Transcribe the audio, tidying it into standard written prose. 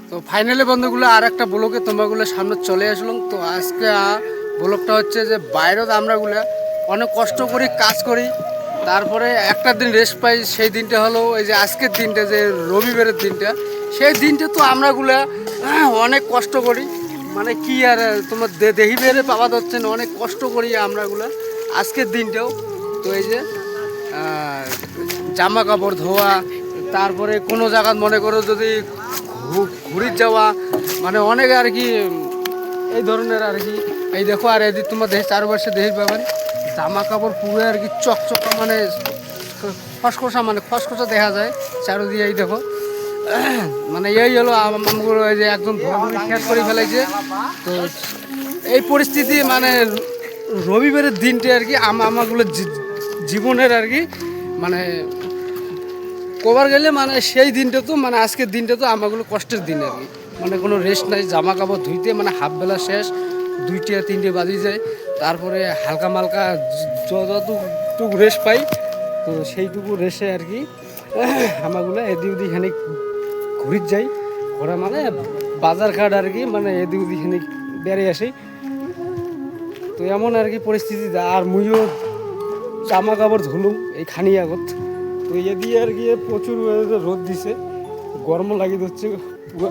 তো ফাইনালি বন্ধুগুলো আর একটা ব্লগে তোমাগুলো সামনে চলে আসলাম। তো আজকে ব্লগটা হচ্ছে যে বাইরেও আমরাগুলো অনেক কষ্ট করি, কাজ করি, তারপরে একটা দিন রেস্ট পাই। সেই দিনটা হলো এই যে আজকের দিনটা, যে রবিবারের দিনটা। সেই দিনটা তো আমরাগুলো অনেক কষ্ট করি, মানে কি আর তোমার দেহি বেড়ে পাওয়া যাচ্ছে না, অনেক কষ্ট করি আমরাগুলো আজকের দিনটাও। তো এই যে জামা কাপড় ধোয়া, তারপরে কোনো জায়গা মনে করো যদি ঘুরির যাওয়া, মানে অনেক আর কি এই ধরনের আর কি। এই দেখো, আর এদিক তোমার দেশ চারপাশে দেখতে পাবেন জামা কাপড় পুরো আর কি চকচকা, মানে খসখসা, মানে খসখসা দেখা যায় চারদিকে। এই দেখো, মানে এই হলো আমার এই যে একজন ধরাধরি শেষ করে ফেলাইছে। তো এই পরিস্থিতি, মানে রবিবারের দিনটা আর কি আমাগুলো জীবনের আর কি, মানে কবার গেলে মানে সেই দিনটা তো, মানে আজকের দিনটা তো আমাগুলো কষ্টের দিন আর কি। মানে কোনো রেস্ট নাই, জামা কাপড় ধুইতে মানে হাফ বেলা শেষ, 2টা 3টে বাজি যায়। তারপরে হালকা মালকা যতটুকু রেস্ট পাই, তো সেইটুকু রেস্টে আর কি আমাগুলো এদিক ওদিক খানিক ঘুরির যাই। ঘোরা মানে বাজার ঘাট আর কি, মানে এদিক ওদিক খানিক বেড়ে আসি। তো এমন আর কি পরিস্থিতি। আর মুইও জামা কাপড় ধুলুম এই খানি আগত। তো এদিকে আর কি প্রচুর রোদ দিছে, গরমও লাগিয়ে দিচ্ছে পুরো।